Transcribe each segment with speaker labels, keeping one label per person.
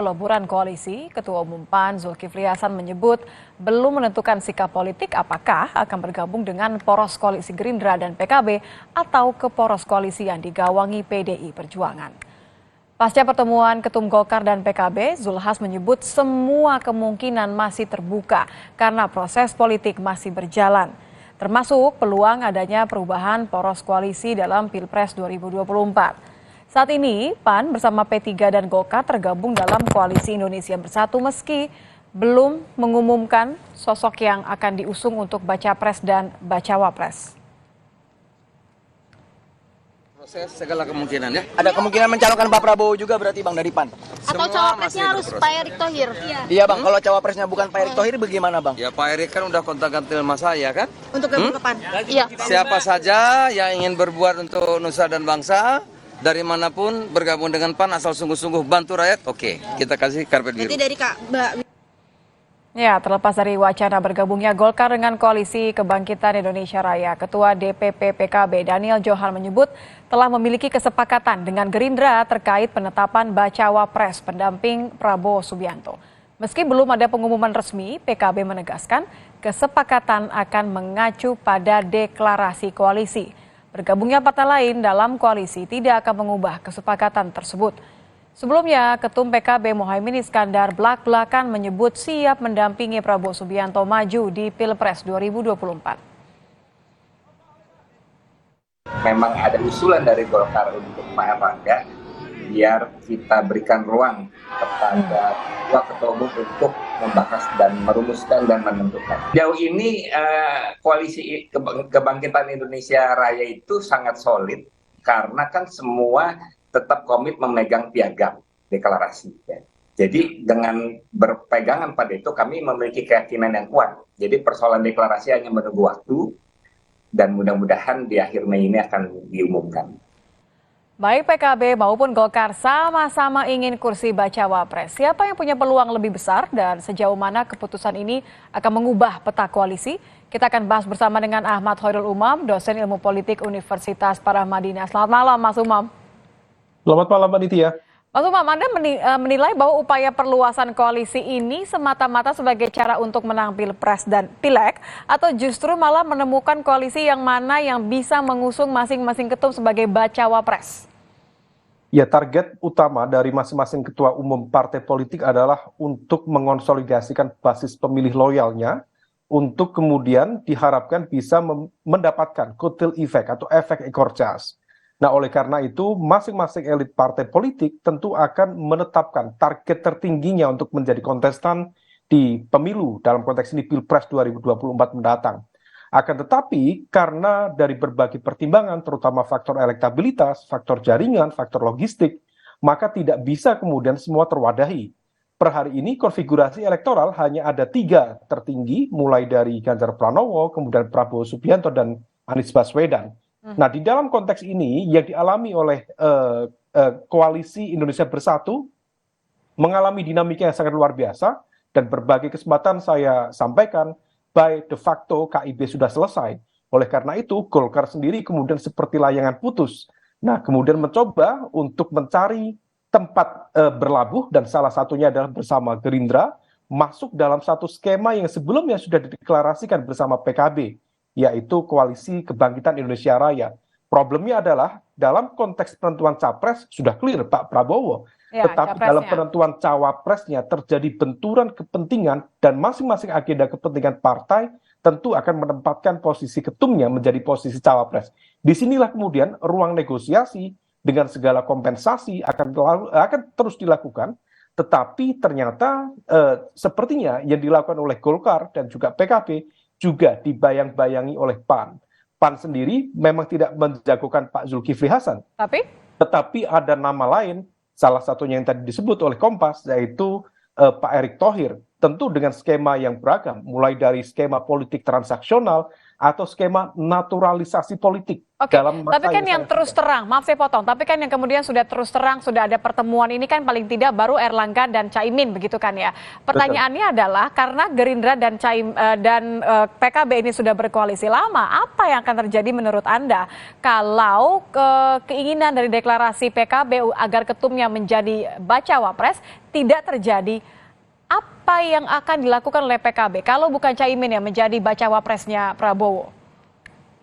Speaker 1: Peleburan koalisi, Ketua Umum PAN Zulkifli Hasan menyebut belum menentukan sikap politik apakah akan bergabung dengan poros koalisi Gerindra dan PKB atau ke poros koalisi yang digawangi PDI Perjuangan. Pasca pertemuan Ketum Golkar dan PKB, Zulhas menyebut semua kemungkinan masih terbuka karena proses politik masih berjalan, termasuk peluang adanya perubahan poros koalisi dalam Pilpres 2024. Saat ini, PAN bersama P3 dan Golkar tergabung dalam Koalisi Indonesia Bersatu meski belum mengumumkan sosok yang akan diusung untuk baca pres dan bacawa pres.
Speaker 2: Proses segala kemungkinan ya.
Speaker 3: Ada kemungkinan mencalonkan Pak Prabowo juga berarti Bang dari PAN?
Speaker 4: Atau cawapresnya harus Pak Erick Thohir?
Speaker 3: Iya Bang, kalau cawapresnya bukan Pak Erick Thohir bagaimana Bang?
Speaker 2: Ya Pak Erick kan udah kontak-kantil sama saya kan.
Speaker 4: Untuk gabung ke PAN? Iya.
Speaker 2: Siapa saja yang ingin berbuat untuk nusa dan bangsa, dari manapun bergabung dengan PAN asal sungguh-sungguh bantu rakyat, oke, kita kasih karpet biru.
Speaker 4: Jadi dari Mbak.
Speaker 1: Ya, terlepas dari wacana bergabungnya Golkar dengan Koalisi Kebangkitan Indonesia Raya, Ketua DPP PKB Daniel Johan menyebut telah memiliki kesepakatan dengan Gerindra terkait penetapan bacawa pres pendamping Prabowo Subianto. Meski belum ada pengumuman resmi, PKB menegaskan kesepakatan akan mengacu pada deklarasi koalisi. Bergabungnya partai lain dalam koalisi tidak akan mengubah kesepakatan tersebut. Sebelumnya, Ketum PKB Muhaimin Iskandar belak-belakan menyebut siap mendampingi Prabowo Subianto maju di Pilpres 2024.
Speaker 5: Memang ada usulan dari Golkar untuk Pak Erlangga, biar kita berikan ruang kepada Ketua Umum untuk membahas dan merumuskan dan menentukan. Jauh ini Koalisi Kebangkitan Indonesia Raya itu sangat solid karena kan semua tetap komit memegang piagam deklarasi. Ya. Jadi dengan berpegangan pada itu kami memiliki keyakinan yang kuat. Jadi persoalan deklarasi hanya menunggu waktu dan mudah-mudahan di akhir Mei ini akan diumumkan.
Speaker 1: Baik PKB maupun Golkar sama-sama ingin kursi bacawa pres. Siapa yang punya peluang lebih besar dan sejauh mana keputusan ini akan mengubah peta koalisi? Kita akan bahas bersama dengan Ahmad Khairul Umam, dosen ilmu politik Universitas Paramadina. Selamat malam Mas Umam.
Speaker 6: Selamat malam Mbak Nitya.
Speaker 1: Mas Umam, Anda menilai bahwa upaya perluasan koalisi ini semata-mata sebagai cara untuk menang Pilpres dan Pileg atau justru malah menemukan koalisi yang mana yang bisa mengusung masing-masing ketum sebagai bacawa pres?
Speaker 6: Ya, target utama dari masing-masing ketua umum partai politik adalah untuk mengonsolidasikan basis pemilih loyalnya untuk kemudian diharapkan bisa mendapatkan kotel efek atau efek ekor jas. Nah, oleh karena itu masing-masing elit partai politik tentu akan menetapkan target tertingginya untuk menjadi kontestan di pemilu dalam konteks ini Pilpres 2024 mendatang. Akan tetapi karena dari berbagai pertimbangan terutama faktor elektabilitas, faktor jaringan, faktor logistik, maka tidak bisa kemudian semua terwadahi. Per hari ini konfigurasi elektoral hanya ada 3 tertinggi mulai dari Ganjar Pranowo, kemudian Prabowo Subianto dan Anies Baswedan. Nah di dalam konteks ini yang dialami oleh Koalisi Indonesia Bersatu mengalami dinamika yang sangat luar biasa dan berbagai kesempatan saya sampaikan by de facto KIB sudah selesai. Oleh karena itu Golkar sendiri kemudian seperti layangan putus. Nah kemudian mencoba untuk mencari tempat berlabuh dan salah satunya adalah bersama Gerindra masuk dalam satu skema yang sebelumnya sudah dideklarasikan bersama PKB, yaitu Koalisi Kebangkitan Indonesia Raya. Problemnya adalah dalam konteks penentuan capres sudah clear Pak Prabowo. Ya, tetapi dalam penentuan cawapresnya terjadi benturan kepentingan dan masing-masing agenda kepentingan partai tentu akan menempatkan posisi ketumnya menjadi posisi cawapres. Disinilah kemudian ruang negosiasi dengan segala kompensasi akan terus dilakukan, tetapi ternyata sepertinya yang dilakukan oleh Golkar dan juga PKB juga dibayang-bayangi oleh PAN. PAN sendiri memang tidak menjagokan Pak Zulkifli Hasan, tetapi ada nama lain. Salah satunya yang tadi disebut oleh Kompas, yaitu Pak Erick Thohir. tentu dengan skema yang beragam, mulai dari skema politik transaksional atau skema naturalisasi politik.
Speaker 1: Oke, tapi kan yang terus terang, maaf saya potong, tapi kan yang kemudian sudah terus terang, sudah ada pertemuan ini kan paling tidak baru Erlangga dan Caimin begitu kan ya. Pertanyaannya adalah karena Gerindra dan PKB ini sudah berkoalisi lama, apa yang akan terjadi menurut Anda kalau keinginan dari deklarasi PKB agar ketumnya menjadi bacawa pres tidak terjadi? Apa yang akan dilakukan oleh PKB kalau bukan Caimin yang menjadi bacawa presnya Prabowo?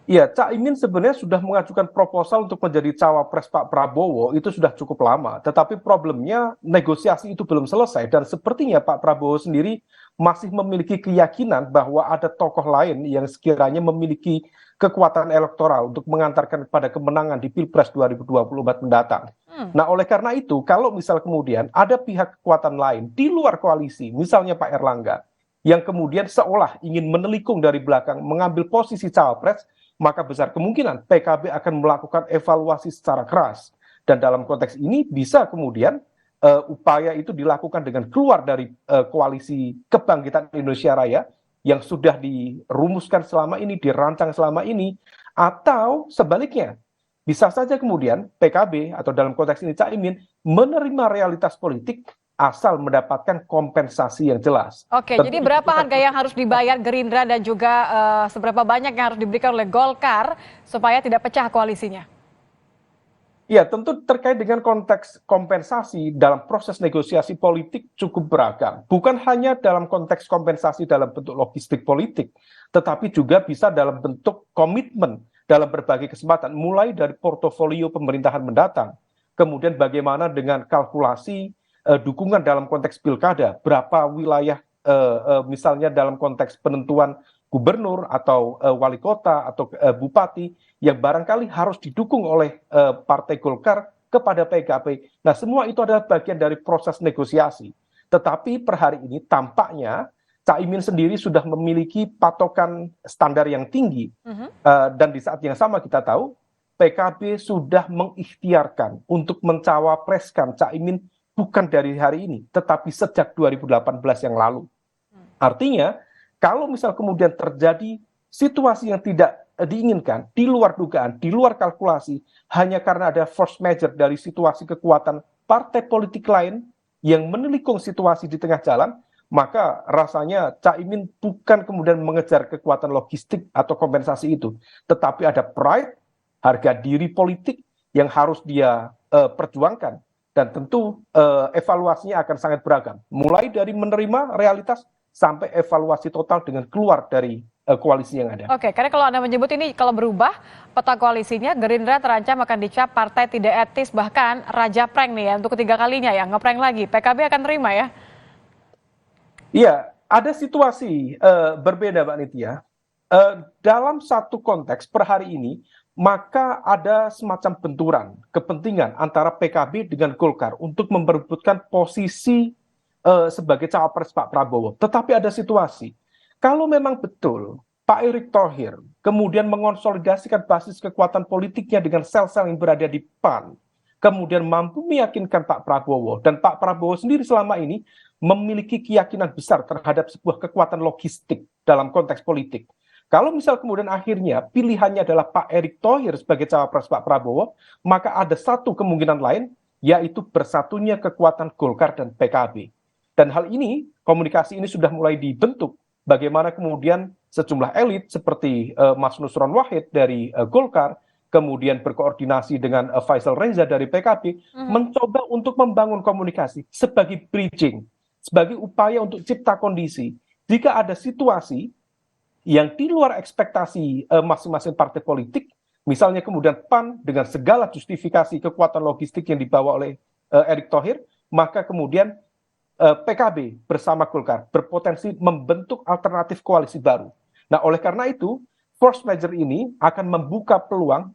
Speaker 6: Ya, Caimin sebenarnya sudah mengajukan proposal untuk menjadi cawapres Pak Prabowo itu sudah cukup lama. Tetapi problemnya negosiasi itu belum selesai dan sepertinya Pak Prabowo sendiri masih memiliki keyakinan bahwa ada tokoh lain yang sekiranya memiliki kekuatan elektoral untuk mengantarkan kepada kemenangan di Pilpres 2024 mendatang. Nah, oleh karena itu, kalau misal kemudian ada pihak kekuatan lain di luar koalisi, misalnya Pak Erlangga, yang kemudian seolah ingin menelikung dari belakang mengambil posisi cawapres, maka besar kemungkinan PKB akan melakukan evaluasi secara keras. Dan dalam konteks ini bisa kemudian upaya itu dilakukan dengan keluar dari koalisi Kebangkitan Indonesia Raya yang sudah dirumuskan selama ini, dirancang selama ini, atau sebaliknya, bisa saja kemudian PKB atau dalam konteks ini Caimin menerima realitas politik asal mendapatkan kompensasi yang jelas.
Speaker 1: Oke, jadi berapa harga yang harus dibayar Gerindra dan juga seberapa banyak yang harus diberikan oleh Golkar supaya tidak pecah koalisinya?
Speaker 6: Ya, tentu terkait dengan konteks kompensasi dalam proses negosiasi politik cukup beragam. Bukan hanya dalam konteks kompensasi dalam bentuk logistik politik, tetapi juga bisa dalam bentuk komitmen dalam berbagai kesempatan, mulai dari portofolio pemerintahan mendatang, kemudian bagaimana dengan kalkulasi dukungan dalam konteks pilkada, berapa wilayah misalnya dalam konteks penentuan gubernur atau wali kota atau bupati yang barangkali harus didukung oleh Partai Golkar kepada PKB. Nah, semua itu adalah bagian dari proses negosiasi. Tetapi per hari ini tampaknya Caimin sendiri sudah memiliki patokan standar yang tinggi. Dan di saat yang sama kita tahu PKB sudah mengikhtiarkan untuk mencawapreskan Caimin bukan dari hari ini, tetapi sejak 2018 yang lalu. Artinya, kalau misal kemudian terjadi situasi yang tidak diinginkan, di luar dugaan, di luar kalkulasi, hanya karena ada force major dari situasi kekuatan partai politik lain yang menelikung situasi di tengah jalan, maka rasanya Caimin bukan kemudian mengejar kekuatan logistik atau kompensasi itu, tetapi ada pride, harga diri politik yang harus dia perjuangkan. Dan tentu evaluasinya akan sangat beragam, mulai dari menerima realitas sampai evaluasi total dengan keluar dari koalisi yang ada.
Speaker 1: Oke, karena kalau Anda menyebut ini kalau berubah peta koalisinya, Gerindra terancam akan dicap partai tidak etis, bahkan raja prank nih ya, untuk ketiga kalinya ya, ngeprank lagi. PKB akan terima ya?
Speaker 6: Iya, ada situasi berbeda Mbak Nitya. Dalam satu konteks per hari ini, maka ada semacam benturan kepentingan antara PKB dengan Golkar untuk memperebutkan posisi sebagai cawapres Pak Prabowo. Tetapi ada situasi, kalau memang betul Pak Erick Thohir kemudian mengonsolidasikan basis kekuatan politiknya dengan sel-sel yang berada di PAN, kemudian mampu meyakinkan Pak Prabowo, dan Pak Prabowo sendiri selama ini memiliki keyakinan besar terhadap sebuah kekuatan logistik dalam konteks politik. Kalau misal kemudian akhirnya pilihannya adalah Pak Erick Thohir sebagai cawapres Pak Prabowo, maka ada satu kemungkinan lain, yaitu bersatunya kekuatan Golkar dan PKB. Dan hal ini, komunikasi ini sudah mulai dibentuk. Bagaimana kemudian sejumlah elit seperti Mas Nusron Wahid dari Golkar, kemudian berkoordinasi dengan Faisal Reza dari PKB, mencoba untuk membangun komunikasi sebagai bridging, sebagai upaya untuk cipta kondisi. Jika ada situasi yang di luar ekspektasi masing-masing partai politik, misalnya kemudian PAN dengan segala justifikasi kekuatan logistik yang dibawa oleh Erick Thohir, maka kemudian PKB bersama Golkar berpotensi membentuk alternatif koalisi baru. Nah, oleh karena itu, force major ini akan membuka peluang,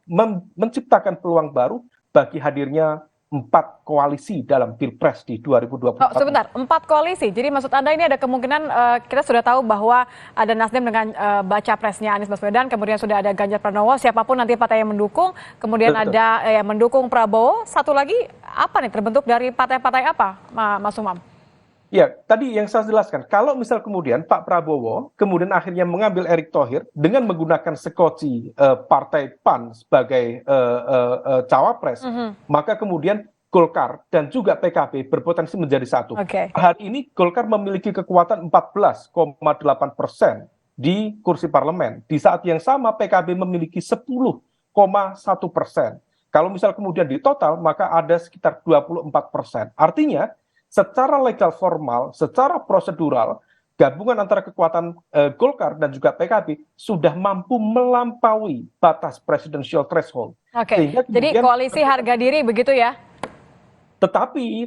Speaker 6: menciptakan peluang baru bagi hadirnya 4 koalisi dalam Pilpres di 2024.
Speaker 1: Oh, sebentar, 4 koalisi. Jadi maksud Anda ini ada kemungkinan kita sudah tahu bahwa ada Nasdem dengan baca presnya Anies Baswedan, kemudian sudah ada Ganjar Pranowo, siapapun nanti partai yang mendukung, kemudian betul, ada yang mendukung Prabowo. Satu lagi apa nih, terbentuk dari partai-partai apa, Mas Umam?
Speaker 6: Ya, tadi yang saya jelaskan, kalau misal kemudian Pak Prabowo kemudian akhirnya mengambil Erick Thohir dengan menggunakan sekoci Partai PAN sebagai cawapres, maka kemudian Golkar dan juga PKB berpotensi menjadi satu. Hari ini Golkar memiliki kekuatan 14,8% di kursi parlemen. Di saat yang sama PKB memiliki 10,1%. Kalau misal kemudian di total, maka ada sekitar 24%. Artinya, secara legal formal, secara prosedural, gabungan antara kekuatan Golkar dan juga PKB sudah mampu melampaui batas presidential threshold.
Speaker 1: Jadi koalisi harga diri begitu ya?
Speaker 6: Tetapi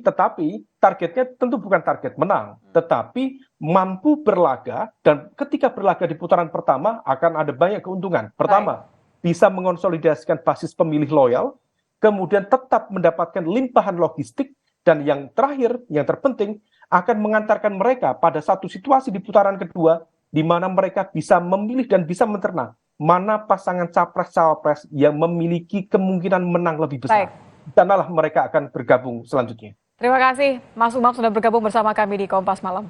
Speaker 6: targetnya tentu bukan target menang, tetapi mampu berlaga, dan ketika berlaga di putaran pertama akan ada banyak keuntungan. Pertama, bisa mengonsolidasikan basis pemilih loyal, kemudian tetap mendapatkan limpahan logistik, dan yang terakhir, yang terpenting, akan mengantarkan mereka pada satu situasi di putaran kedua, di mana mereka bisa memilih dan bisa mencerna mana pasangan capres-cawapres yang memiliki kemungkinan menang lebih besar. Di sanalah mereka akan bergabung selanjutnya.
Speaker 1: Terima kasih Mas Umam sudah bergabung bersama kami di Kompas Malam.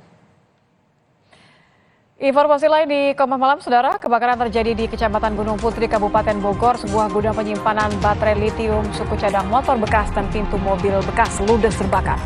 Speaker 1: Informasi lain di Kompas Malam, Saudara, kebakaran terjadi di Kecamatan Gunung Putri, Kabupaten Bogor. Sebuah gudang penyimpanan baterai litium, suku cadang motor bekas, dan pintu mobil bekas ludes terbakar.